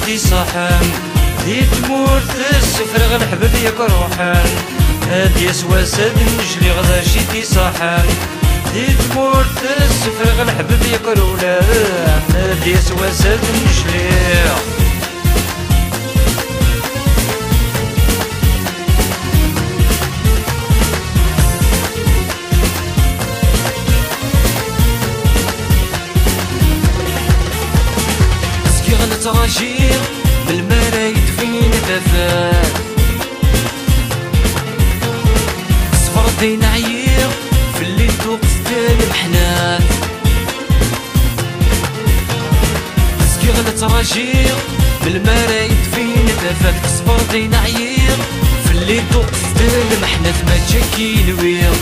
شيتي صحان دي تمور تسفرغ الحباب ياك روحان هادي سواسد نجلي غدا شيتي صحان دي تمور تسفرغ الحباب ياك رولان هادي سواسد نجلي تراجير بالمرايد فين تفات صفر دين عيير في الليل توقف المحنات سكيغ تراجير بالمرايد فين تفات صفر دين عيير في الليل توقف المحنات ما تشكي الوير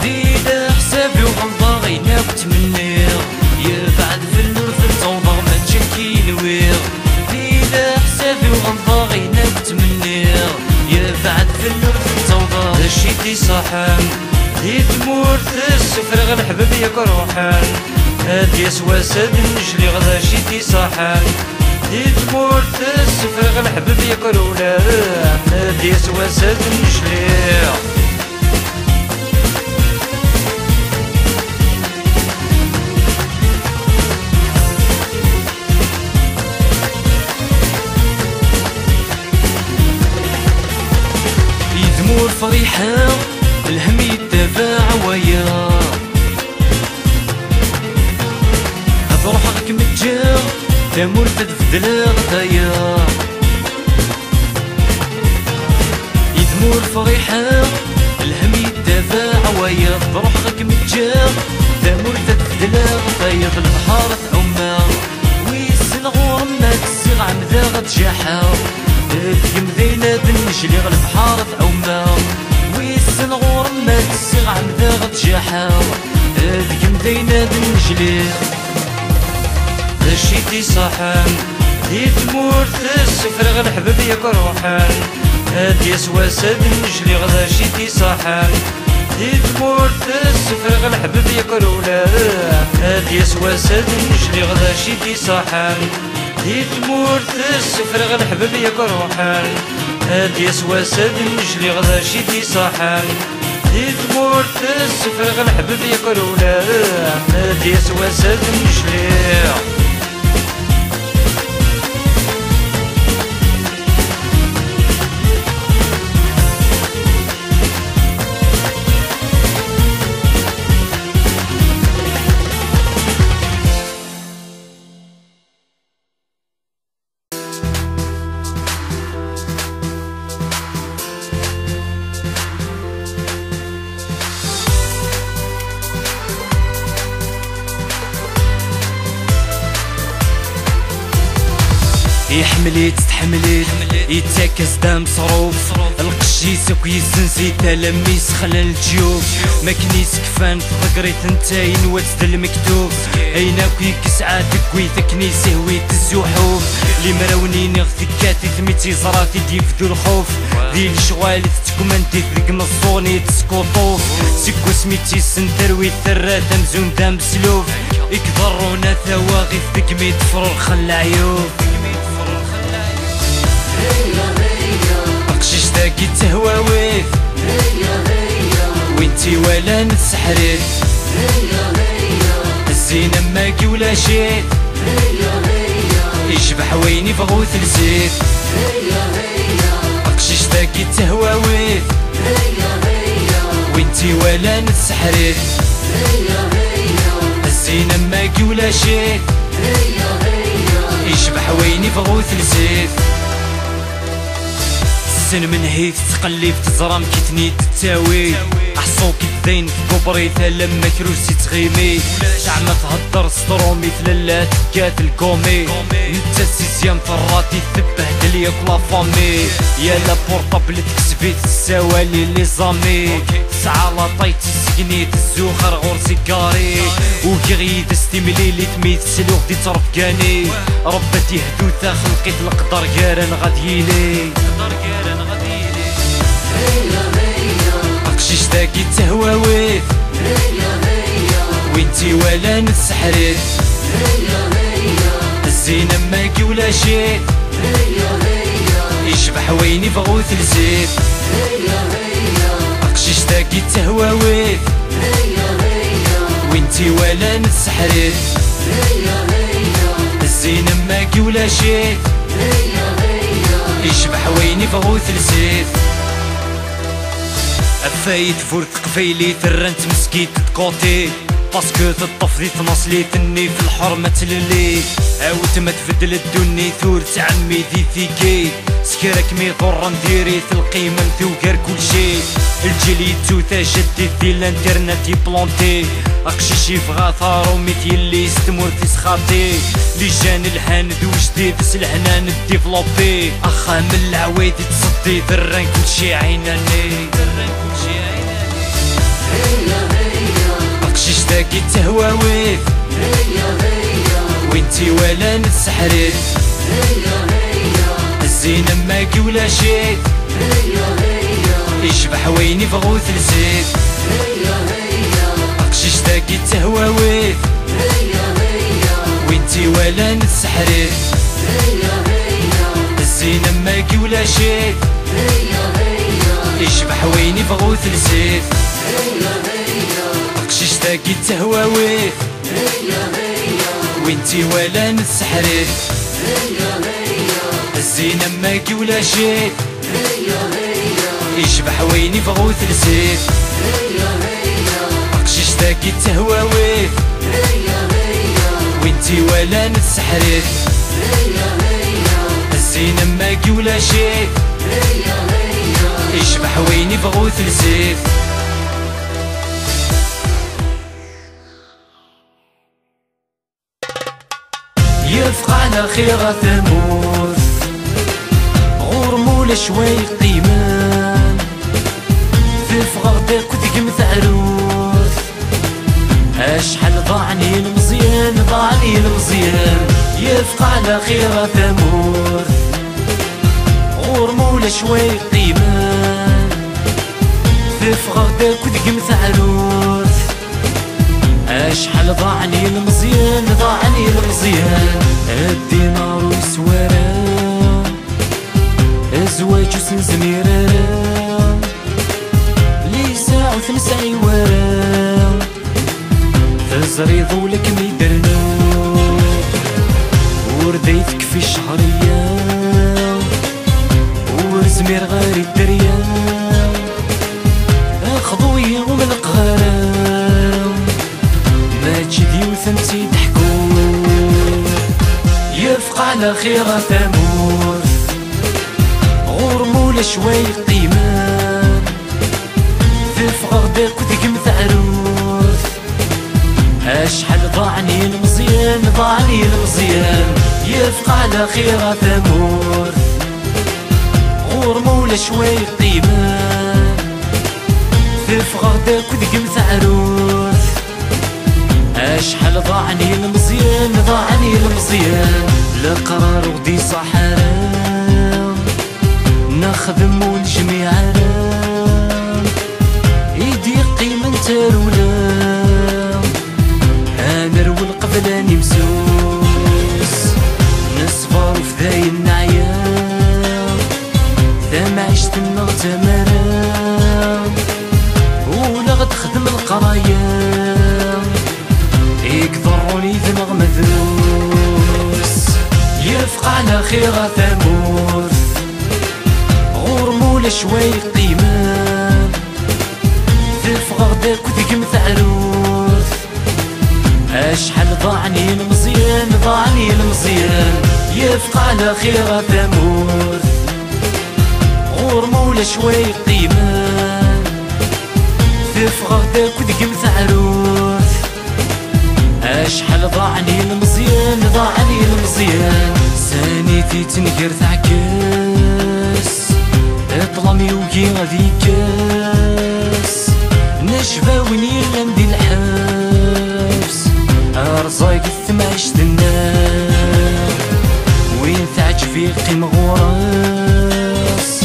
ديدا حسابي وغلطة غينا وتمنير يا بعد في النور في التوضر ما تشكي الوير ديدا حسابي وغلطة غينا وتمنير يا بعد في النور في التوضر شيتي صحان دي تمور تسفرغ الحباب ياك روحان هادي سواسد نجلي غدا شيتي صحان دي تمور تسفرغ الحباب ياك رولان هادي سواسد نجلي فريحة الهم يتباع ويا هذا روحك متجا تمور تدفدل غدايا يدمور فريحة الهم يتباع ويا هذا روحك متجا تمور تدفدل غدايا في البحر تعوما ويسن غور ما تسيغ عمدا غتجاحا في مدينة النجلي البحر تعوما ويسن غور ما تسيغ عمدا غتجاحا في مدينة النجلي شيتي صحان دي تمور تسفرغ الحباب ياك روحان هادي سواسد نجلي غدا شيتي صحان دي تمور تسفرغ الحباب ياك رولان هادي سواسد نجلي غدا شيتي صحان دي تمور تسفرغ الحباب ياك روحان هادي سواسد نجلي غدا شيتي صحان دي تمور تسفرغ الحباب ياك رولان هادي سواسد نجلي يحمليت تحمليت يتاكس دام صروف القشيس وكيزن زيت لميس خلال الجيوب ما كنيس كفان تذكريت نتاين واتد المكتوب ايناك يكسعاتك ويتك نيسه ويت الزحوف لي مراونين غثكاتي ثميتي زراتي ديفدو الخوف دي الشغال تكمنتي ذيك نصوني تسكوطوف سكو سميتي سنتر ويثرات مزون دام سلوف يكضرونا ثواغي ذيك ميت فرور خل عيوب بقشيش داكي تهواويت وانتي ولا نتسحريت الزينة ماكي ولا شيت يشبح ويني بغوث الزيت بقشيش داكي تهواويت وانتي ولا نتسحريت الزينة ماكي ولا شيت يشبح ويني بغوث الزيت السن من هيث تقلب تزرم كيتني تتاوي احصو كيدين في كوبريثا لما كروسي تغيمي زعما تهدر سطرومي ثلاث كات الكومي انت السيزيام فراتي تبه دليا كلا فامي يا لا بورطابل تكسبيت السوالي لي زامي ساعة لاطيتي سكنيت الزوخر غور سيكاري وكيغيد استيملي لي تميت سلوغ دي ترفقاني ربتي هدوثا خلقيت القدر كارن غاديلي بقشيش داكي تهواويت وانتي ولا نتسحريت الزينة ماكي ولا شيت يشبح وين يبغو ثلثيت قشيش تاكي تهواويت وانتي ولا نسحريت الزينة ماكي ولا شيت يشبح وين يبغو ثلثيت أفايت فورت قفيلي ترنت مسكيت تكوتي باسكو تطفدي تنصلي تني في الحرمة تللي عاود ما تفدل الدني ثور تعمي دي ثيكي سكرك مي ضر نديري القيمة مثوكر كل شي الجيل يتوتا جدي دي الانترنت يبلونتي اقشيش يبغى ثارو ميت يلي يستمر تسخاطي لي جان الهاند وجديد سلحنا نديفلوبي اخا من العوايد تصدي دران كل شي عيناني اقشيش تاكي تهواويت وانتي ولا نسحريت الزينة ماكي ولا شيت يشبح وين يبغو ثلثيت اقشيش تاكي تهواويت وانتي ولا نسحريت الزينة ماكي ولا شيت يشبح وين يبغو ثلثيت اقشيش تاكي تهواويت وانتي ولا نسحريت الزينة ماكي ولا شيت يشبح وين يبغو ثلثيت اقشيش تاكي تهواويت وانتي ولا نسحريت الزينة ماكي ولا شيت يشبح وين يبغو ثلثيت يفقع على خيرة ثمور غور مولا شوي قيمان في فغردك وتقمت عروس اشحال ضاعني المزيان ضاعني المزيان يفقع على خيرة ثمور غور مولا شوي قيمان في فغردك وتقمت عروس اشحال ضاعني المزيان ضاعني المزيان الدينار وسوارا ازواج وسنزميرا لي ساعة وثنسعي ورا تزري ضولك ميدرنا ورديتك في الشهرية ورزمير غاري الدريا اخضوي ومن القهرام ما تجدي وثنتي تحكون يفقع على خيرة ثمور غور مولا شوي قيمان في فغردك وتقمت عروس اشحال ضاعني المزيان ضاعني المزيان يفقع على خيرة ثمور غور مولا شوي قيمان في فغردك وتقمت عروس اشحال ضاعني المزيان ضاعني المزيان القرار ودي صحرام نخدم والجميع رام ايدي قيمة ترولام انا روي القبلاني مسوس نصبر في ذاي النعيام ثم عشت النغتة مرام ولا غد خدم القرايام يقدروني ذنغ مذروس يفقع على خيرة ثمور غور مولا شوي قيمان في فغردك وتقمت عروس اشحال ضاعني المزيان ضاعني المزيان يفقع على خيرة ثمور غور مولا شوي قيمان في فغردك وتقمت عروس اشحال ضاعني المزيان ضاعني المزيان سانيتي تنقر تعكس اطلمي وكي غادي كاس نشفى وين يلا ندي الحبس ارزاق الثم عشت النار وين تعجبي قيم غراس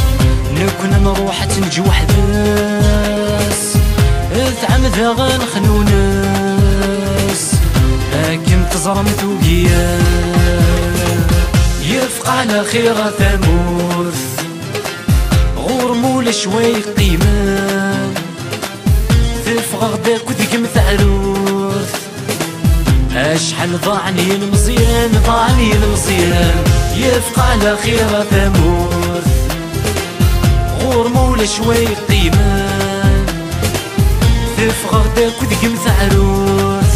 نكون نروح تنجي وحداس تعمدها غنخلو ناس لكن تزرم ثوقيا يفقع على خير ثمور غور مولا شوي قيمان ثف غغداك وذقمت عروس اشحال ضاعني المزيان ضاعني المزيان يفقى على خير ثمور غور مولا شوي قيمان ثف غغداك وذقمت عروس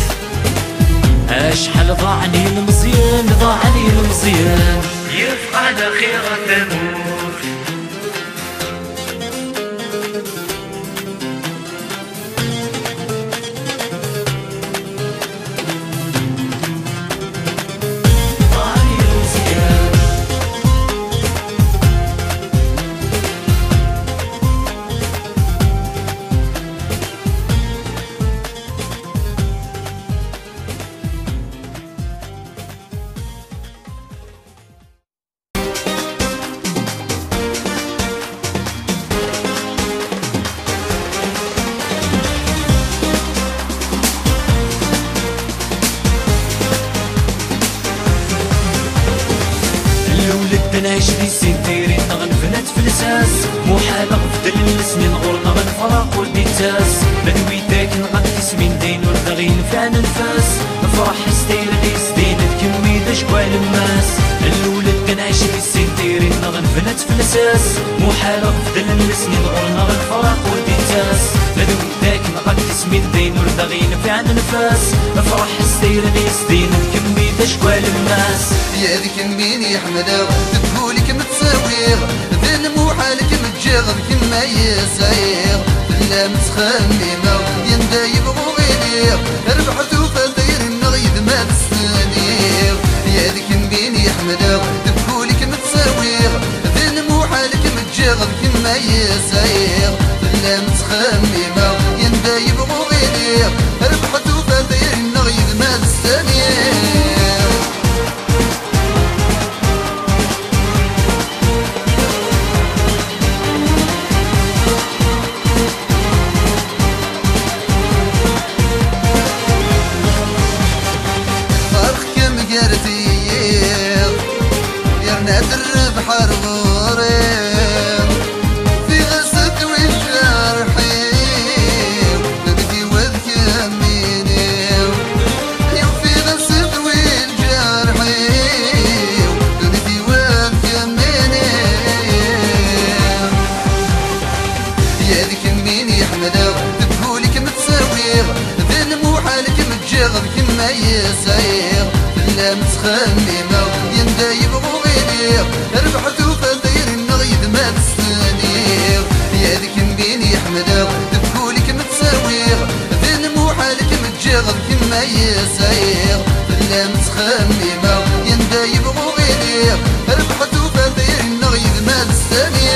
اشحال ضاعني المزيان ضاعني المزيان يفقى على خير ثمور نعيش في سنتيري غنفنات في الاساس محال غفدل السنين غورنا غنفرق والبيتاس بدوي داك نغطيس من دين ورثغين فعنا نفاس نفرح ستير ليس دين تكمي دا شكوال الماس الولد كنعيش في سنتيري غنفنات في الاساس محال غفدل السنين غورنا غنفرق والبيتاس بدوي داك نغطيس من دين ورثغين فعنا نفاس نفرح ستير ليس دين تكمي دا شكوال الماس يا ذيك مين يحمدها تقولي كم تساويغ ذن موحالك متجاغب كما يسايغ لا متخممة يندا يبغو غيريغ ربحتو فدير النغيد ما تستنيغ يا ذيك مين يحمدها تقولي كم تساويغ ذن موحالك متجاغب كما يسايغ لا متخممة يندا يبغو غيريغ ربحتو فدير النغيد ما تستنيغ بحر غوريم في غسد والجرحي بدي وذكميني في غسد والجرحي بدي وذكميني يا ذيك مين يحمدها تقولي كم تساويغ ذن موحالك متجاغب كما يسايغ لا متخممة يندا يبغو غيريغ ربحتو فدير النغيد ما تستنيغ يا ذيك مين يحمدها تقولي كم تساويغ ذن موحالك متجاغب كما يسايغ لا متخممة يندا يبغو غيريغ ربحتو فدير النغيد ما تستنيغ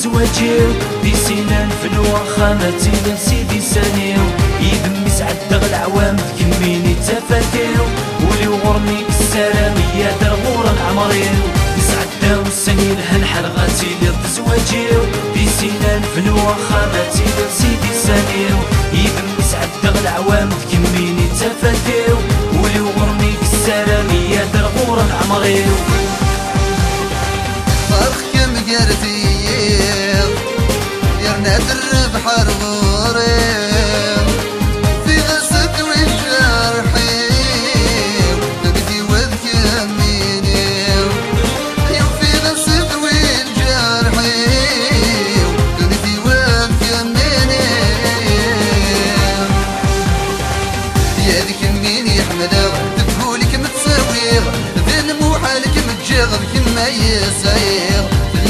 زواجيو دي سنان في الوخامة سيدي سانيو يدمي سعد العوام تكميني تفاتيو ولي وغرني السلامية درغور العمريو نسعداو السنين هنحرغاتي للزواجيو دي سنان في الوخامة سيدي سانيو يدمي سعد العوام تكميني تفاتيو ولي وغرني السلامية درغور العمريو فرخ كم قرتي يرنا بحر غوريم في غسد والجرحي بدي وذكميني في غسد والجرحي بدي وذكميني يا ذيك مين يحمدها تقولي كم تساويغ ذن موحالك متجاغب كما يسايغ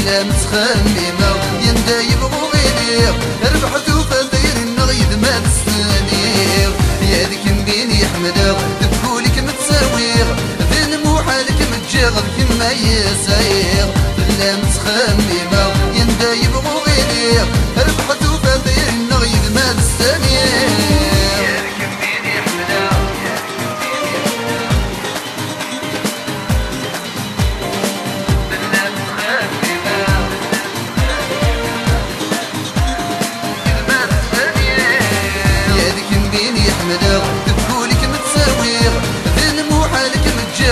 لا متخممة يندا يبغو غيريغ ربحتو فدير النغيد ما تستنيغ يا ذيك مين يحمدها تقولي كم تساويغ ذن موحالك متجاغب كما يسايغ لا متخممة يندا يبغو غيريغ ربحتو فدير النغيد ما تستنيغ يا ذيك مين يحمدها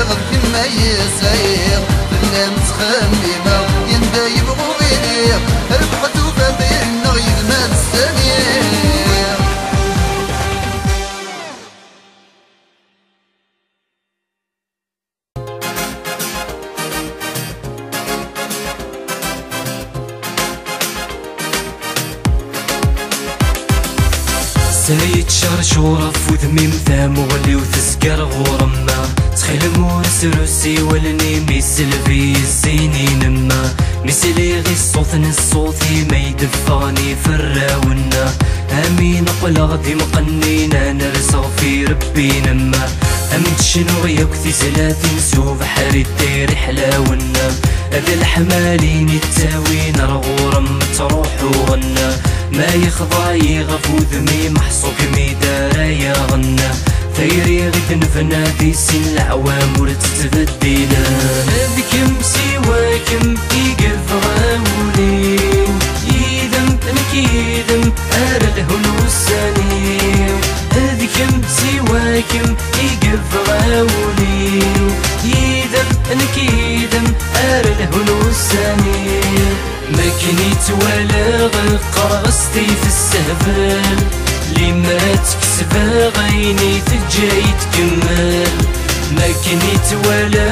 متجاغب كما يسير فلا متخممة يندا يبغو غير ربحت وفاتينا يدمى السمير سايد شرشورة فوذمي مثام وغلي وتسكر غورما تخيل مورس روسي ولني ميسل في السنين ما ميسلي غي صوتي ما يدفعني في الراونا امين قل غدي مقنينا نرسغ في ربي نما امت شنو يكثي 30 سوف حريد ديري حلاونا هذا الحمالين التاوين رغورم تروح وغنا ما يخضى يغفو ذمي محصوك ميدارا يا غنا ثيري غيث نفنادي سن العوام ورد تبدينا هذكم سواكم يقف غاولي يذم نكيذم أرله الوساني هذكم سواكم يقف غاولي يذم نكيذم أرله الوساني ما كنيت ولا قرصتي في السهبال لما تكسب غيني تجاي تكمل ما كنيت ولا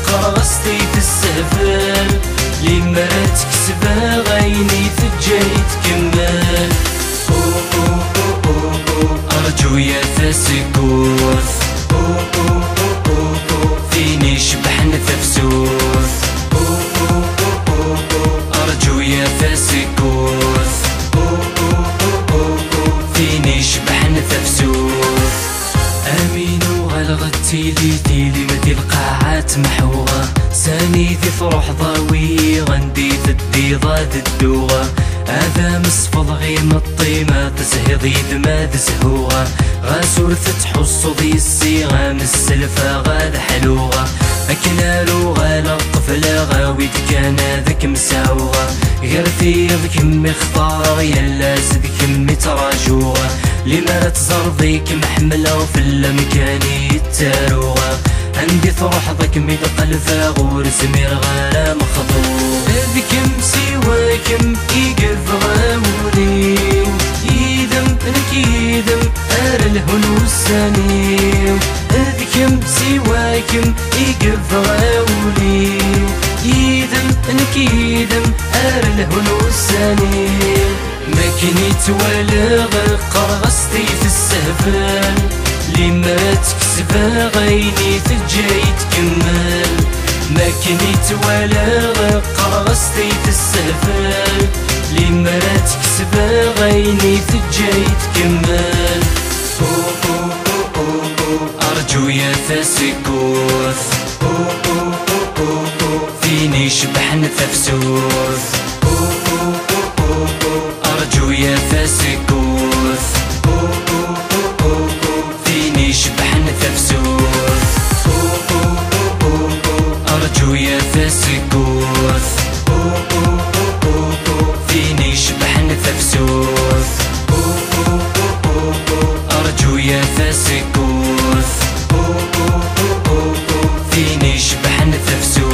قرصتي في السهبال لما تكسب غيني تجاي تكمل أرجو يا فاسكوث فيني شبحن تفسوث أرجو يا فاسكوث فيني شبحن تفسوث أمين وغلغتي تيلي مدي القاعات محوغة ساني ذي فروح ضاوي غندي ذدي ضاد الدوغة هذا مصفض غيم الطيمة تزهضي دما تزهوغة غاسور تتحص ذي السيغة من السلفة غاد حلوغة أكنالو غالا قفلا غاويت كان ذاك مساوغة غير ذيك مختار يلا زدك متراجوغة لما تزرضيك محملة وفي المكاني التاروغة عندي تروح ضك ميد قلفا غور زمير غالا مخضوغ هذيك مسيواكم يقف غاولي يذم نكيذم أرله الوساني هذيك مسيواكم يقف غاولي يذم نكيذم أرله الوساني ما كنيت ولا قرصتي في السهبال لما تكسب غيني تجاي تكمل ما كنيت ولا قرصتي في السهبال لما تكسب غيني تجاي تكمل أرجو يا فاسكوث فيني شبحن تفسوث أرجو يا فاسكوث فيني شبحن تفسوث أرجو يا فاسكوث فيني شبحن تفسوث أرجو يا فاسكوث فيني شبحن تفسوث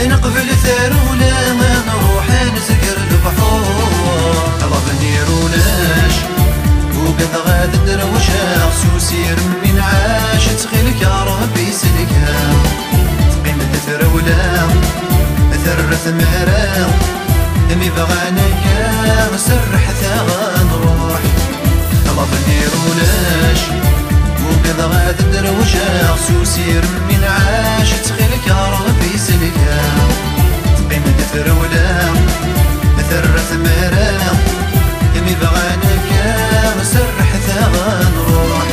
نقف نقبل ثارولا ما نروح نزقر البحور طلب نيروناش وقد غاد دروشا خصوصي من عاش تغيلك يا ربي سلكا تقيم ثرولا ثرث مرا دمي بغانك سرح ثغان روح طلب نيروناش وقد غاد دروشا خصوصي من عاش تغيلك يا ربي سلكا تقيم ثرولا ثرث مرا دمي بغانك سرح ثغان روح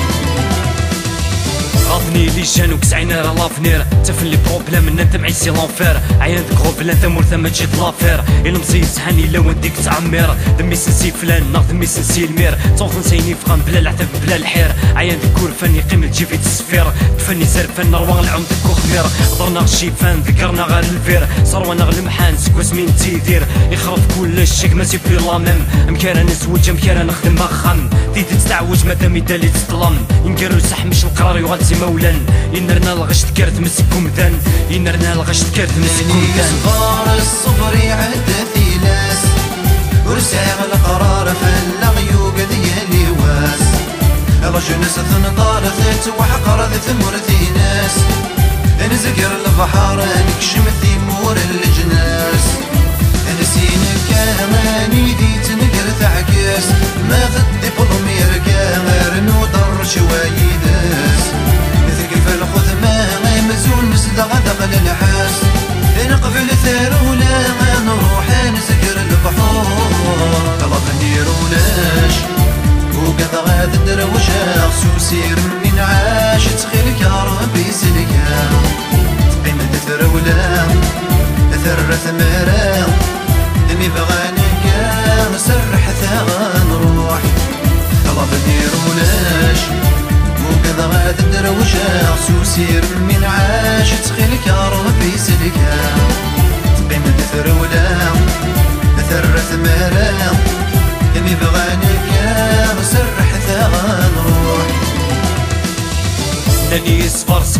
غاضني لي جانوك سعينا راه لافنير تفل لي بروبلام ان انت معيسي لونفير عيان دك بلا انت مور ثما تجي لافير الا مزيد سحاني لو نديك تعمير دمي سنسي فلان ناخذ دمي سنسي المير توصل نسيني فخام بلا العتب بلا الحير عيان دك كور فني قيم تجي في السفير تفني زرفان روان العمد كوخمير ضرنا غشيفان ذكرنا غير الفير صروانا غير المحان سكواس مين تيدير يخرف كل شيك ماشي في لا ميم مكان نسوج مكان نخدم مخم تيدي تستعوج مادام يدالي تظلم ينقرو سحمش القرار يغاتي مولا ينرنا الغشت كرت مسكم ذن ينرنا الغشت كرت مسكم ذن صغار الصبر يعدى ثلاث ورساغ القرار فالغيوق ديالي واس رجل نسثن طارثت وحقر ذي ثمر ذي ناس نزقر البحر نكشم ثمور الجناس نسينك ماني ديت نقر تعكس ما غدي بضم يرقى مرنو ضر شوايداس نثقف الخذ ما مزون مسدغ دغل الحاس نقبل ثارولا ما نروح نزقر البحور طلب نيروناش وقد غاد دروشا خصوصي من عاش تخيلك يا ربي سلكا تقيم ثرولا ثرث مرا دمي بغانك سرح ثغان روح طلب نيروناش وقد غاد دروشا خصوصي من عاش تخيلك يا ربي سلكا تقيم ثرولا ثرث مرا دمي بغانك سرح ثغان روح ناني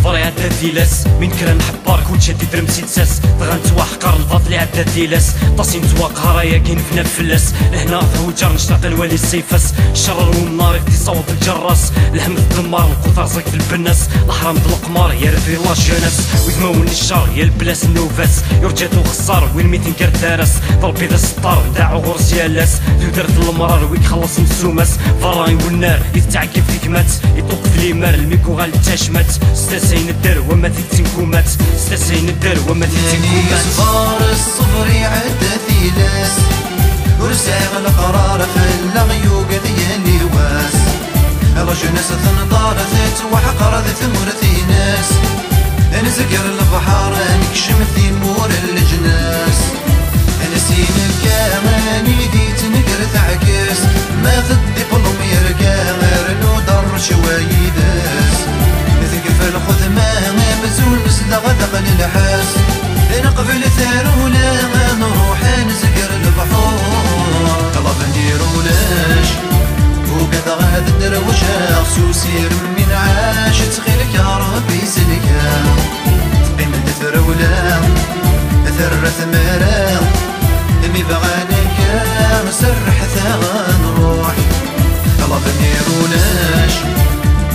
صفر عداد ديلاس من كرا نحبار كون شادي درمسي تساس بغا نتوحقر الباطل عداد ديلاس طاسي نتوقع رايا كاين فينا الفلاس لهنا ثوجر نشتاق الوالي السيفاس الشرر والنار يقدي صوت الجراس الهم في الدمار والقطر زيك في البناس الحرام في القمار يا رفي لا جوناس ويدمون الشر يا البلاس النوفاس يرجاتو خسار وين ميتين كار دارس ضربي ذا السطار داعو غرس يالاس ذو درت المرار ويتخلص من السوماس فراي والنار يتعكي في كمات يطوق في ليمار الميكو غالتاش مات ستاسين الدر وما تتنكومات ستاسين الدر وما تتنكومات صغار الصبر يعدى ثلاث ورساغ القرار فالغيوق ديالي واس رجل نسثن طارثت وحقر ذي ثمر ذي ناس نزقر البحر نكشم ثمور الجناس نسينك ماني ديت نقر تعكس ما غدي بلوم يرقى مرنو ضر شوايداس نثقف الخذ ما مزول مسدغ دغل الحاس نقبل ثارولا ما نروح نزقر البحور طلب نيروناش وقد غاد دروشا خصوصي من عاش تخيلك يا ربي سلكا تقيم ثرولا ثرث مرا دمي بغانك سرح ثغان روح طلب نيروناش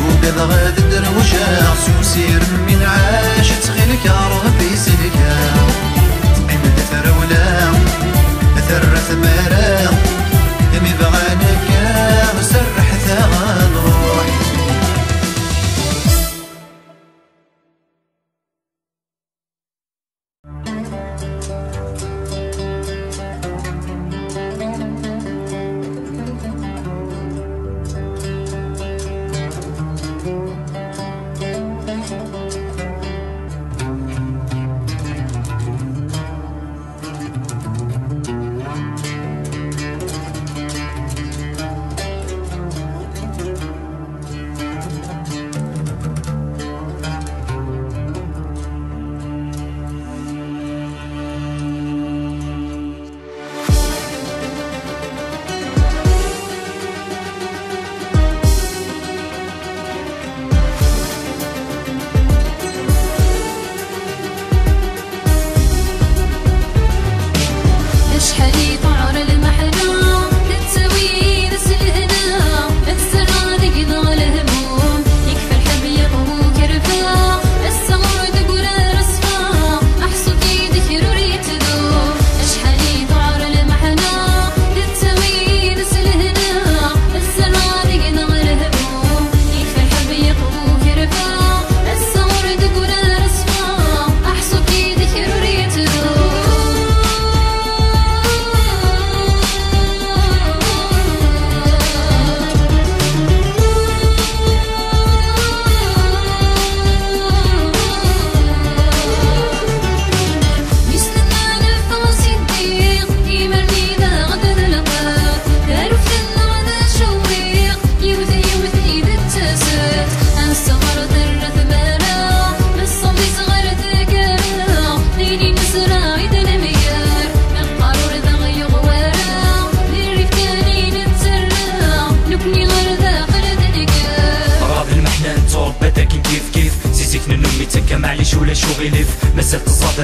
وقد غاد دروشا خصوصي من عاش تخيلك يا ربي سلكا تقيم ثرولا ثرث مرا دمي بغانك سرح ثغان روح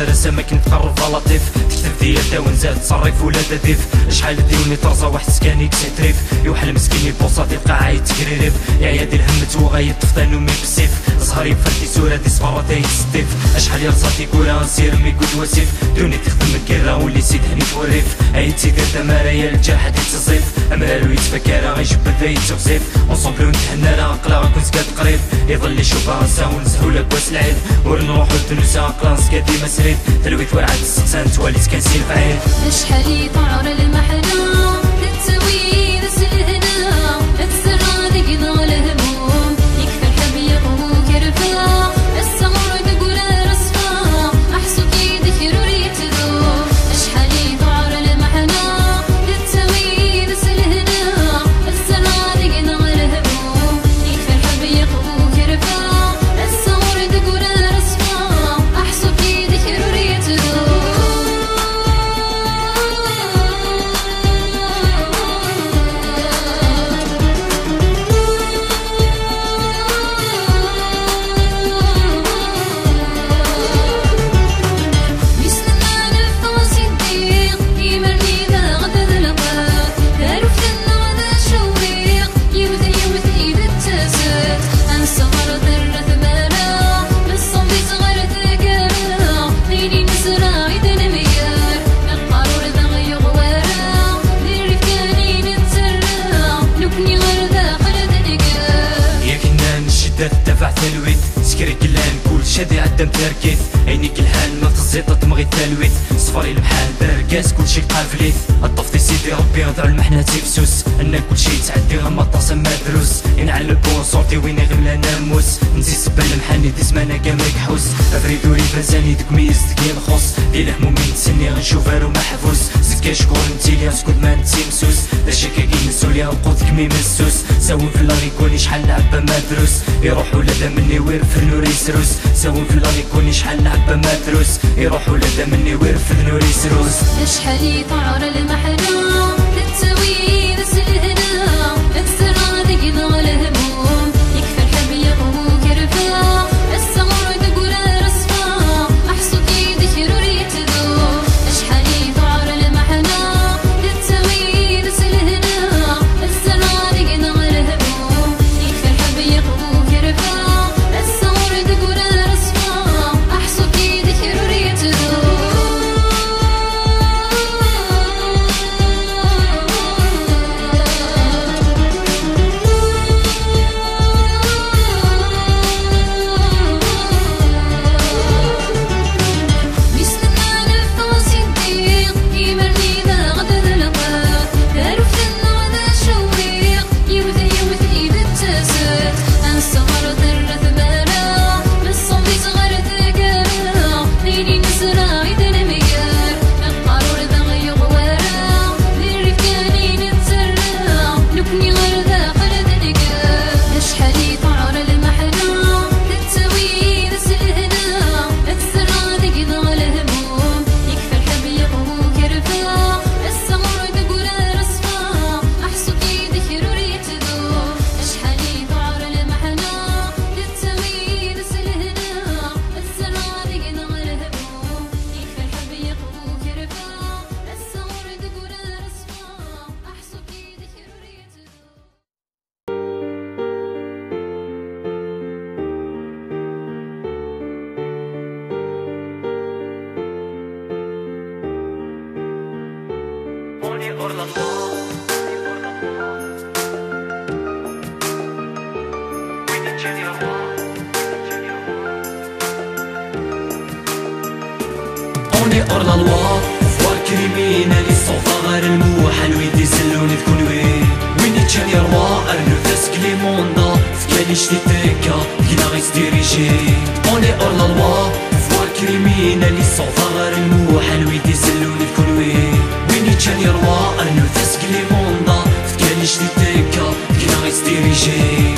درس أماكن تقرب لطيف تكتب ديال ونزاد تصرف ولا تديف شحال ديوني طرزة واحد سكاني كسيتريف يوحل مسكين البوصة ديال القاعة يتكريريف يا عيادي الهمت وغايطف نومي بسيف زهري فردي سورة دي صفارة تيستيف اشحال يرصاتي كورا نسير ميكود وسيف دوني تخدم الكيرا واللي سيد هني توريف عيتي دير تمارا يا الجرح دي تصيف امرالو يتفكرا غيجبد ذا يتوزيف اونصومبلو نتهنى لا عقلا غنكون سكات قريب يظل لي شوفا نساو نزهو لك واس العيد ونروحو لتونس عقلا نسكا ديما سريد تلويت ورعد السقسان تواليت كنسير في عيد شحال يطعر المحنا تتوي نس الهنا السرا دقنا الهموم يكفي الحب يقوم كرفا السمر تقول رصفا احسو كي ذكر ريتدوم شحال يطعر المحنا تتوي نس الهنا السرا دقنا الهموم يكفي الحب يقوم كرفا السمر تقول رصفا احسو كي ذكر ريتدوم دفع تلويت سكري كلان كل شادي عدم تركيت عيني كلهان ما تزيط تمغي تلويت صفري المحال بركاس كلشي قافليت الطفتي سيدي ربي غدر المحنة تيفسوس انا كلشي تعدي غما طاسم مدروس ينعل البون صورتي وين غملا ناموس نسي سبا المحاني دي زمانا كامل كحوس افريدوري فازاني دوك ميز دكي نخص ديال همومي نتسني غنشوف هارو محفوس زكا شكون نتي ليا سكوت ما نتي مسوس دا شكاكي مسوليا وقوتك مي مسوس ساون في الله يكوني شحال لعبة مدروس يروح ولاد مني ويرفد نوري سروس ساون في الله يكوني شحال لعبة مدروس يروح ولاد مني ويرفد نوري سروس شحال يطعر المحنا تتوي نس الهنا السرا دقنا الهموم يكفي الحب يقوم كرفا السمر تقول رصفا احسو كي ذكر ريتدوم شحال يطعر المحنا تتوي نس الهنا السرا دقنا الهموم يكفي الحب يقوم كرفا السمر تقول رصفا احسو كي ذكر ريتدوم On est hors la loi, pouvoir criminel يصوفا غير الموحل ويدي يسلوني تكون وين يتشان يروا ارنو فاسك لي موندا فكاليش دي تريكا كينا غيس ديريجي On est hors la loi, pouvoir criminel يصوفا غير الموحل ويدي يسلوني تكون وين يتشان يروا ارنو فاسك لي موندا فكاليش دي تريكا كينا غيس ديريجي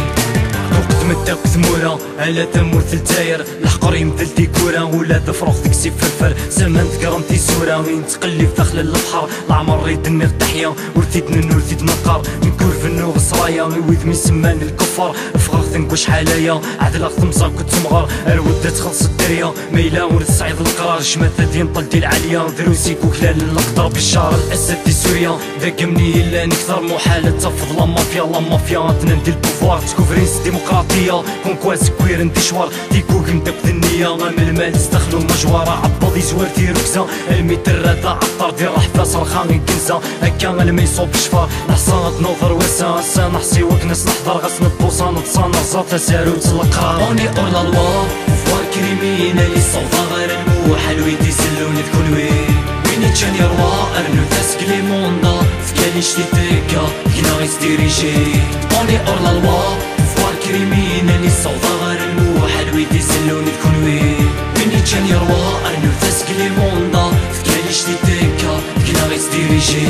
وقت مداك ثمورة على تمور ثلتاير قريم دل ديكورا ولا دفروخ ديكسي فرفر زمان تقرمتي سورا وين تقلب داخل البحر العمر ريدني التحية ورثيت نورثيت نقار من كورف النوغ صرايا ويذ من سمان الكفار فغرت نقوش حالايا عدل تمصاب كنت مغار الودة تخلص الدريا ميلا ورد صعيد القرار شماتة دين طل ديال العالية دروسيك وكلال القدر بالشهر الاسد دي سوريا ذاك مني الا نكثر محالة تفضل لا مافيا تنندي البوفوار تكوفرينس ديمقراطية كونكواس كوير ندي شوار ديكوك ندب النية من المال استخلو مجوارة عبضي زوارتي ركزة المتر رادا عطر دي رحفة صرخان كنزة هكا المي صوب شفار نحصان نوضر وسا سا نحصي وكنس نحضر غسن البوصان نتصانر زاتا سارو تسلقرار اوني اور لا لوا فوار كريمينالي صوفا غير الموحل ويدي سلوني تكون وين تشان يروا ارنو تسكلي موندا فكاليش تيتيكا كينا غيستيريجي اوني اور لا لوا فوار كريمينالي صوفا غير الموحل ويدي سلوني تكون وين تشان يروا ارنو تسكلي موندا فكاليش تيتيكا كينا غيستيريجي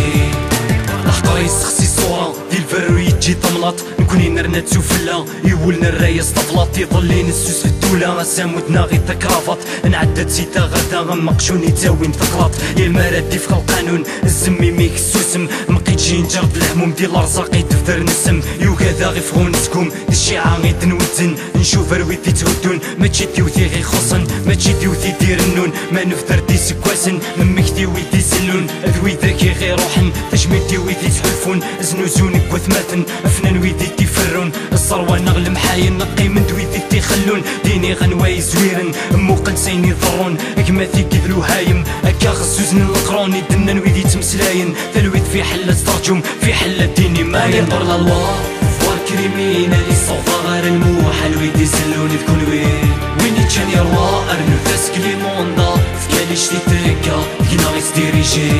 لحظة يسخسي الصورة ديال الفرو يجي طملط نكوني نرنا تسوفلا يولنا الرايس طفلات يظلي نسوس في الدولة سامودنا غي تكرافط نعدد سيتا غدا غمقشوني تاوين تقلط يا المراد دي فخ القانون الزمي ميك السوسم مقيتشي نجرد الهموم ديال رزاقي تفدر نسم يوكادا غي فغونتكم الشيعة غي تنوزن نشوف رويتي تهدون ما تشدي وثي غي خصن ما تشدي وثي دير النون ما نفدر دي سكواسن ممكتي ويدي سلون ذوي ذاكي غي روحن تجميتي ويدي تحلفون زنوزونك وثماتن افنان ويدي تيفرون الصروة نغل محاين نقي من دويدي تيخلون ديني غنواي زويرن موقن سيني ضرون كما ثيكي ذلو هايم هكا غسوزن القرون يدنن ويدي تمسلاين تلويد في حلة ترجم في حلة ديني ماين اور لا لوا فوار كريمينالي صوفا غير الموحل ويدي سلوني تكون وين تشان يروا ارنو تسكلي موندا فكاليش تيتيكا كينا غيستيريجي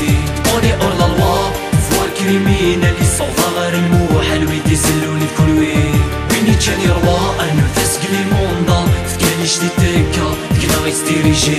اوني اور لا لوا فوار كريمينالي صوفا غير الموحل ويدي سلوني تكون وين تشان يروا ارنو تسكلي موندا فكاليش تيتيكا كينا غيستيريجي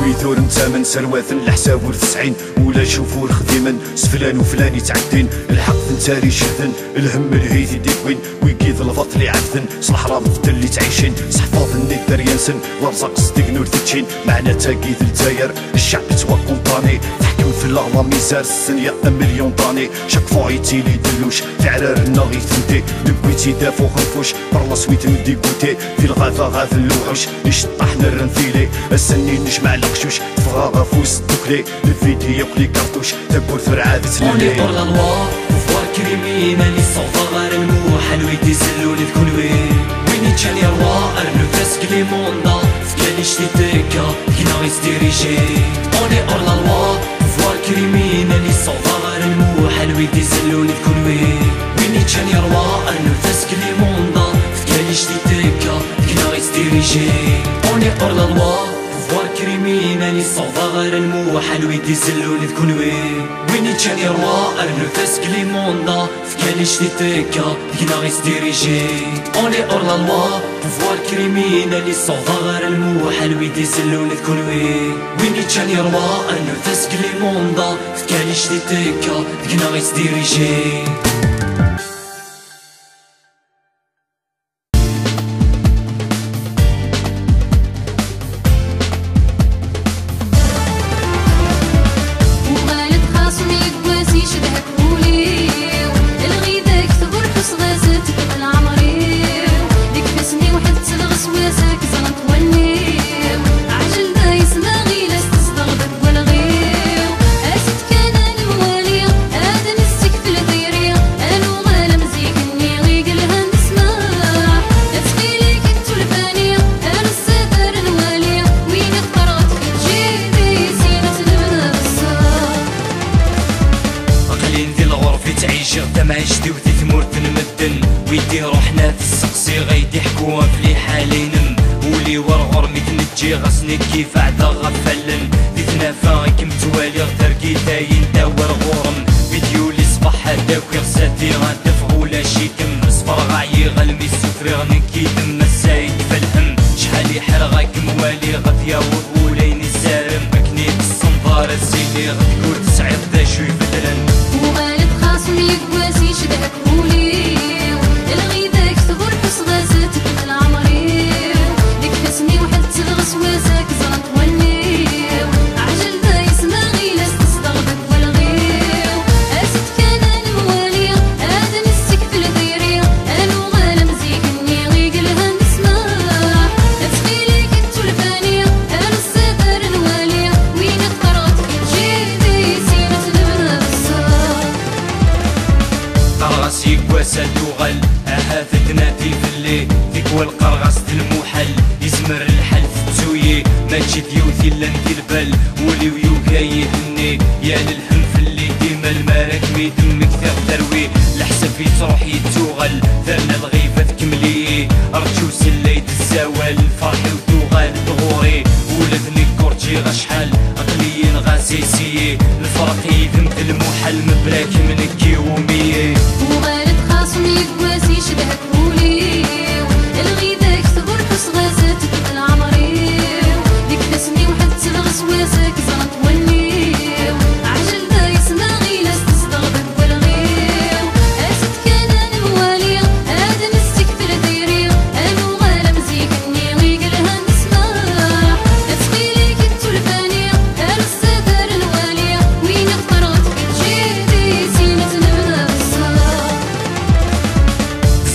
ويثور نتامن سروات الحساب ور 90 ولا شوفور خديما سفلان وفلان يتعدين الحق ثنتاري شذن الهم الهيثي ديكوين ويكيد الفطل يعفن صلح رابط اللي تعيشين صحفاظ الندر ينسن ورزق صديق نور تتشين معنا تاقيد الجزائر الشعب توا كونطاني تحكم في الاغلى ميزار السنية مليون طاني شاك فوعيتي لي دلوش في عرار الناغي ثنتي لبويتي دافو خنفوش برلا سويت ندي كوتي في الغاثة غاث اللوحوش يشطحنا الرنثيلي السنين نجمع القشوش تفغاغا فوس الدوكلي الفيديو قلي كارتوش تقول فرعادة اوني اور لا لوا فوار كريمينالي صوفا غير الموحل ويدي سلوني تكون وين تشان يروا ارنو تسكلي موندا فكاليش تيتيكا كينا غيستيريجي اوني اور لا لوا فوار كريمينالي صوفا غير الموحل ويدي سلوني تكون وين تشان يروا ارنو تسكلي موندا فكاليش تيتيكا كينا غيستيريجي اوني اور لا لوا فوار كريمينالي صوفا غير الموحل ويدي سلوني تكون وين تشان يروا ارنو تسكلي موندا فكاليش تيتيكا كينا غيستيريجي اوني اور لا لوا فوار كريمينالي صوفا غير الموحل ويدي سلوني تكون وين تشان يروا ارنو تسكلي موندا فكاليش تيتيكا كينا غيستيريجي معيشتي وذي ثمور تنمدن ويدي روحنا في السقسي غيدي حكوها فلي حالينم ولي ورغر متنجي غسني كيف عدا غفلن ذي ثنافا كم توالي غتركي تاين داور غورم فيديو لي صباح هداك يغساتي غندفغ ولا شي كم صفر غايي غلمي سفري غنكي دم السايد فالهم شحال يحرغك موالي غديا وولين السارم مكني بالصنظار الزيني غتقول تسعير دا شوي بدلن وغالب خاصم يقواسي شدك ولي الغيبك ثغور حص غازتك العمري ديك فسني والقرغاس المحل يزمر الحل في التويي ما تجي ديوثي لا ندير بال وليو يوكايدني يا للهم في اللي ديما المراك ميدمك ثاغ تروي الحساب يتروح يتوغل ثرنا الغيبة تكملي رجو سليت الزوال فرحي وتوغال دغوري ولدني كورتي غشحال اقليين غاسيسي الفرق يذم في المحل مبلاك منك يومي وغالد خاصم يقواسي شبهك وليو الغيبة كثر حس غازاتك من العمريو ديك تسني وحد تبغس واساك زرط وليو عجل دا يسمع غيلاس تصدغبك والغيو اسد كان الموالي هذا نستكثر ديري انو غالا مزيكني غيقلها نسمع تسقيليك التلفاني السدر الوالي وين اخترت بتجيدي سينة نبدا بالصلاة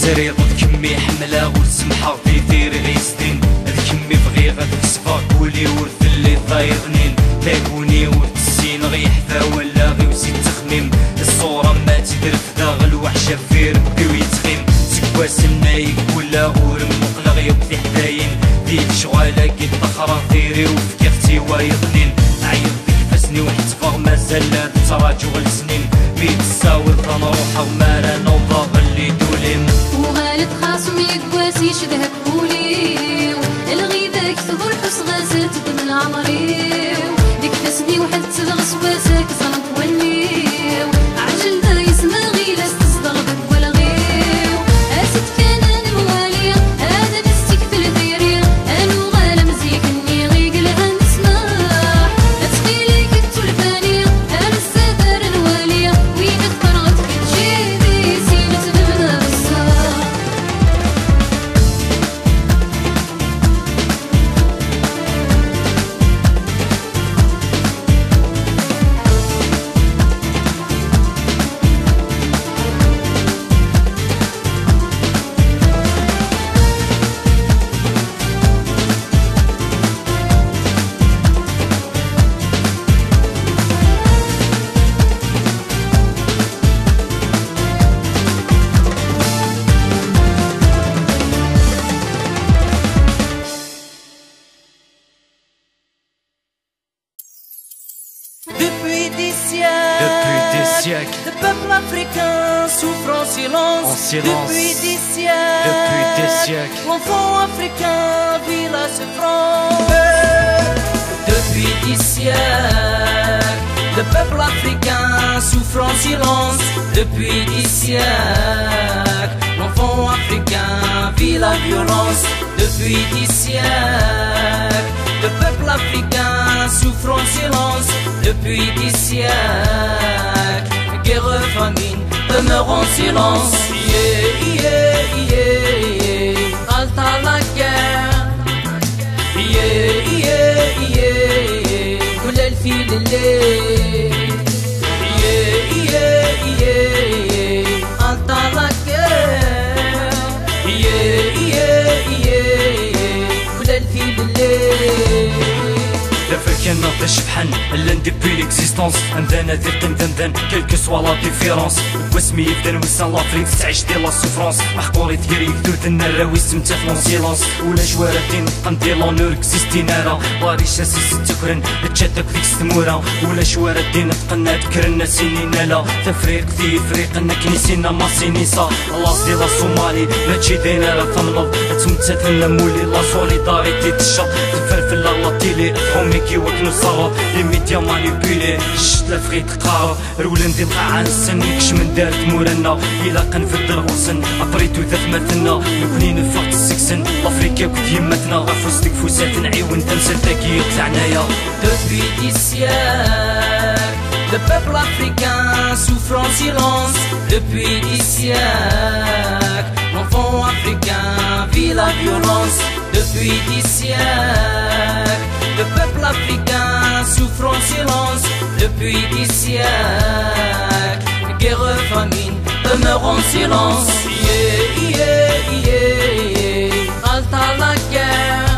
زريض كمي حملة والسمحة في دير غيستين كمي بغي غد صفاك ولي ورث اللي ضايغنين تاكوني ورث السين غيحفا ولا غي وزيد تخميم الصورة ما تدرف داغ الوحشة في ربي ويتخيم سكواس النايق ولا غورم مقلغ يبدي حداين ديك شغالة قد تخرى ثيري وفكي اختي وايضنين عيض ذيك فاسني وحتفاغ مازال لا تراجع السنين ميت الساور تنروحها وما رانا وضاغ اللي دولين وغالد خاصم يقواسي شبهك وليو الغيبة كثر حس غازاتك من العمريو ديك تسني وحد تبغس واساك زرط وليو عجل دا يسمع غيلاس تصدغبك والغيو اسد كان الموالي هذا نستكثر ديري انو غالا مزيكني غيقلها نسمع تسقيليك التلفاني السدر الوالي وين اخترت بتجيدي سينة نبدا بالصلاة Depuis des siècles, le peuple africain souffre en silence. Depuis des siècles, l'enfant africain vit la souffrance. Depuis des siècles, le peuple africain souffre en silence. Depuis des siècles, l'enfant africain vit la violence. Depuis des siècles, le peuple africain souffre en silence. Depuis des siècles, guerre, famine, demeure en silence. Yeah, yeah, yeah, halte à la guerre. Yeah, yeah, yeah, كل الفيل الليل. Yeah, yeah, yeah, halte à la guerre. Yeah, yeah, yeah, كل الفيل الليل. لا فكان نضي شبحان الا نديبي ليكزيستونس امدانا ذي قيم ذمذان كيلكو سوا لا ديفيرونس واسمي يبدا وسان لافريك تعيش ديال لا سوفرونس محقوري تقري كدوث النراوي سمتا في نونسيلونس ولا جوارا دين قندي لونور كزيستينارا باريشا سيس تكرن تشاتك فيك ستمورا ولا جوارا دين تقنا تكرنا سنينا لا تفريق في فريقنا كنيسينا ما سينيسا لاص ديال الصومالي ما تجي دينا لا تمنض تمتثل مولي لا سوليداريتي تشط تفرفل لا تيلي فهمي كي وكنو صغر لي ميديا مانيبيلي شت لافريق تقارب رولا ندير قاع نسن كش من دارت مورانا إلا قنفد الغصن عطريتو ذات مثلنا نكوني نفقت السكسن لافريكا كنت يمتنا غفوس ديك فوسات نعيون تنسى التاكيق تاعنايا. Depuis des siècles, le peuple africain souffre en silence. Depuis des siècles, l'enfant africain vit la violence. Depuis des siècles, le peuple africain souffre en silence. Depuis des siècles, guerre, famine, demeure en silence. Yeah, yeah, yeah, halte à la guerre.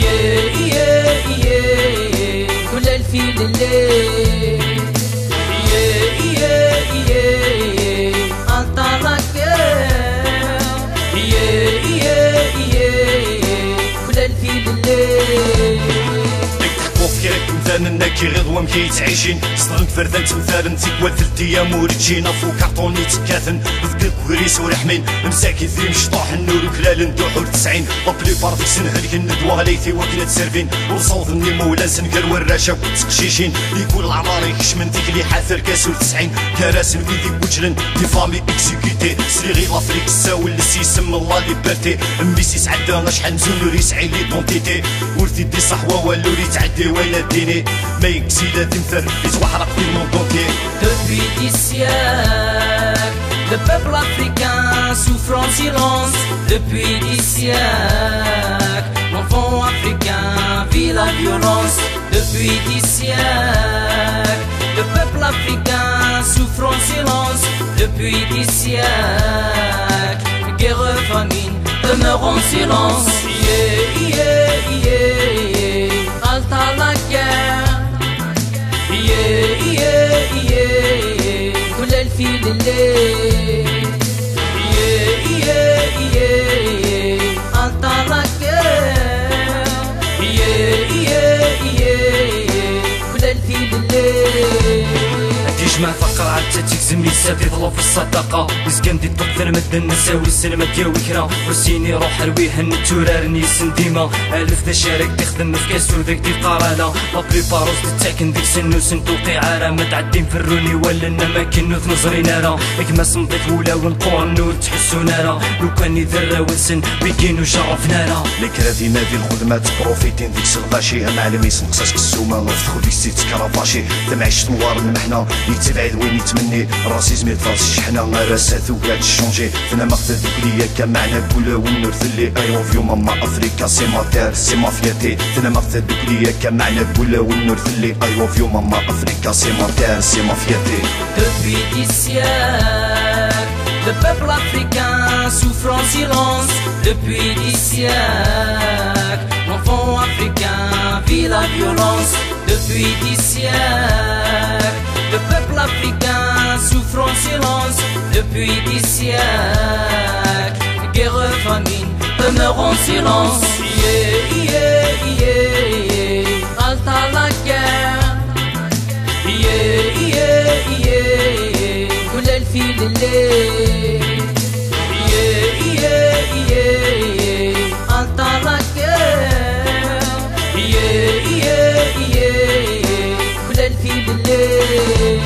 Yeah, yeah, yeah, كل الفيل الليل. Yeah, yeah, yeah, halte à la guerre. Yeah, yeah. ذاننا كي غضوة مكي تعيشين صدرن فردان تمثالن تيكوال 3 أيام ورجينا فو كارطوني تكاثن ذكر كوريس ورحمين مساكي ذي مشطوح النور وكلال ندوحو 90 وبلي باردك سنهلك الندوة غليتي وكنا تسرفين وصوت الني مولا سنقر وراشا وتقشيشين يكون العمار يكش من ديك اللي حاثر كاسور 90 كراسن ويدي وجلن دي فامي اكسيكيتي سريغي لافريك الساول السيسم الله ليبرتي ميسي سعدا شحال نزول يسعي لي دونتيتي ورثي دي صحوة والو لي تعدي وين الديني ما يكسي لا تنثر يتوحرق في الموندونتي. Depuis des siècles, le peuple africain souffre en silence. Depuis des siècles, l'enfant africain vit la violence. Depuis des siècles, le peuple africain souffre en silence. Depuis des siècles, guerre, famine demeure en silence. Yeah, yeah, yeah, alta la guerre. Yeah, yeah, yeah, كل الفيل الليل. Yeah, yeah, yeah, أنطلق. Yeah, yeah, yeah, كل الفيل الليل. جمع فقر عاد تكزم لي سادي ظلو في الصداقة مسكن دي تقدر مدن نساوي السلمة ديال وكرا ورسيني روح رويه التورارني سن ديما ألف ذا شارك تخدم في كاسو ذاك دي قرالة لا بريباروس تتاكن ديك سنو سنتوقي عارة ما تعدين فروني ولا ما كنو نظري نارا كما صمدت ولا ونقوع النور تحسو نارا لو كان يذرا ونسن بيكينو شرفنانا لكرا ديما ديال الخدمات بروفيتين ديك الغاشي معلم يسنقصاش السومه وفتخو ديك سيت كرافاشي تمعيش نوار المحنة يتبعد وين يتمني الراسيزم يتفاص الشحنة راسات وقاعد تشونجي فينا مقتل ذكرية كمعنى كولا والنورث اللي ايون فيو ماما افريكا سي ما تير سي ما فياتي فينا مقتل ذكرية كمعنى كولا والنورث اللي ايون فيو ماما افريكا سي ما تير سي ما فياتي. Depuis des siècles, le peuple africain souffre en silence. Depuis des siècles, l'enfant africain vit la violence. Depuis des siècles, le peuple africain souffre en silence. Depuis des siècles, guerre, famine demeure en silence. Yeah, yeah, yeah, alta la guerre. Yeah, yeah, yeah, كل الفيل الليل. Yeah, yeah, yeah, أنطلق. Yeah, yeah, yeah, كل الفيل الليل.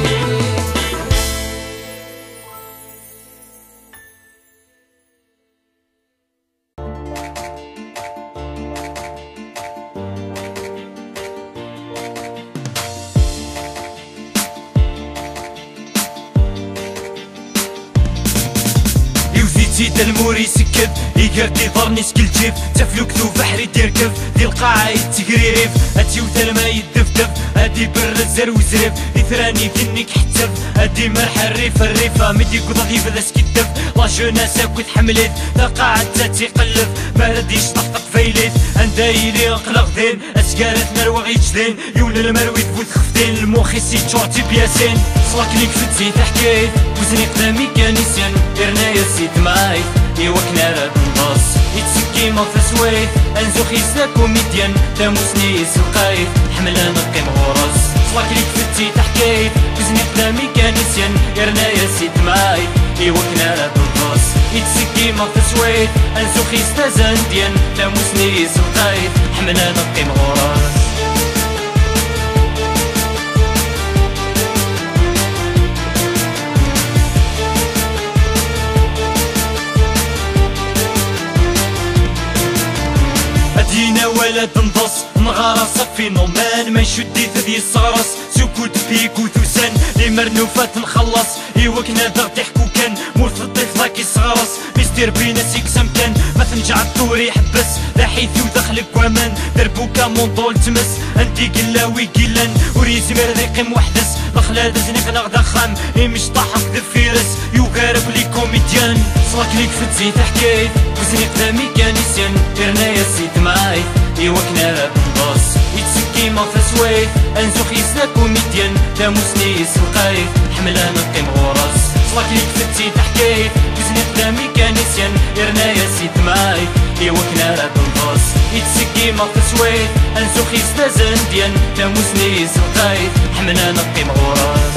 زيد الموري سكب يقردي ضرني سكل جيب تفلو كتو بحري تركب دي القاعة يتقريريف هاتي وثلما يدفدف هادي برزر وزريف يثراني دينيك حتف هادي مرحى الريفة مدي قضاضي بدا سكدف لا جوناس اكو تحملت لا قاعة تاتي قلف بارديش طقطق فيليت اندايلي اقلق دين اسكارت مروغ يجدين يولي المروي تفوت خفدين الموخي سيتشورتي بياسين صلاك ليك فتزيت حكايت وزني قدامي كانيسيان إرنايا سيت معايت يوكنا راد نباص يتسكي ما فسويت انزو خيسنا كوميديان تاموسني يسلقايت حملة نقيم غرز صلاك ليك فتزيت حكايت وزني قدامي كانيسيان إرنايا سيت معايت يوكنا راد نباص يتسكي ما فسويت انزو خيسنا زانديان تاموسني يسلقايت حملة نقيم غرز. دينا ولا تنضص نغارة صفي نومان ما نشدي ثدي الصغرس سكوت فيك وثوسان لي مرنوفات نخلص يوكنا ضغط يحكو كان مورث الطيف لاكي الصغرس ميستير بينا سيكسام كان ما تنجع الطور يحبس لا حيث ودخلك وامان دربوكا مونطول تمس انتي قلاوي قلان وريزي مرذي قيم وحدس بخلاد زنيق نغدا خام مش طاحك دفيرس يوغارب لي كوميديان صلاك ليك فتزيت حكايت وزني قدامي كانيسيان إرنايا سيت معايت يوكنا راد نباص يتسكي ما فسويت انزو خيسنا كوميديان تاموسني يسلقايت حملة نقيم غرز صلاك ليك فتزيت حكايت وزني قدامي كانيسيان إرنايا سيت معايت يوكنا راد نباص يتسكي كيما تسويت انزو خيس نازن ديان تاموسني سلقايت حمنا نقي مغوراس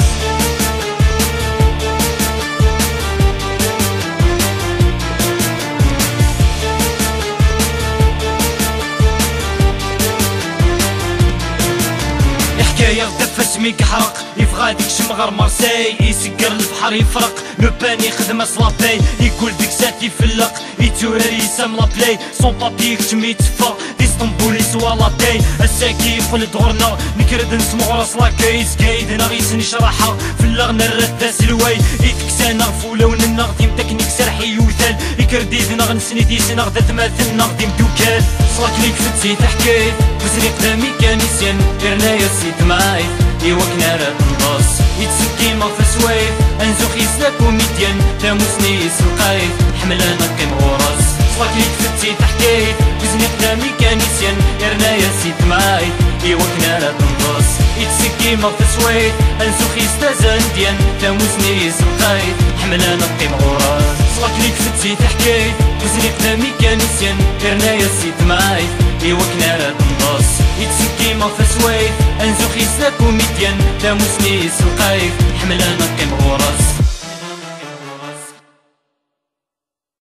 حكاية غدا سميك حرق يفغى ديك شمغر مارساي يسكر البحر يفرق لو بان يخدم سلاباي يقول ديك ساتي فلق يتورر يسام لابلاي سون بابي كتم يتفا ديسطنبولي سوا لاتاي الساكي يقفل دغورنا نكرد نسمو راس لاكايز كايدنا غيسني شراحة فلغ نرد داس الواي يتكسانا غفولة وننا غديم تكنيك سرحي يوثال يكرديدنا غنسني ديسنا غدا تماثلنا غديم دوكال صلاك ليك فتسي تحكيت وزني قدامي كانيسيان إرنايا سيت مايت يوكنا راه تنضص يتسكي ما فسويت انزو خيسنا كوميديان تاموسني سلقايت حملة نقي مغوراس صلاك ليك فتسي تحكيت وزني قدامي كانيسيان إرنايا سيت مايت يوكنا راه تنضص يتسكي ما فسويت انزو خيسنا زنديان تاموسني سلقايت حملة نقي مغوراس صلاك ليك فتسي تحكيت وزني قدامي كانيسيان إرنايا سيت مايت يوكنا راه تنضص يتسكي ما فسويت انزو خيسنا كوميديان تاموسني سلقايت حملة نقي مغوراس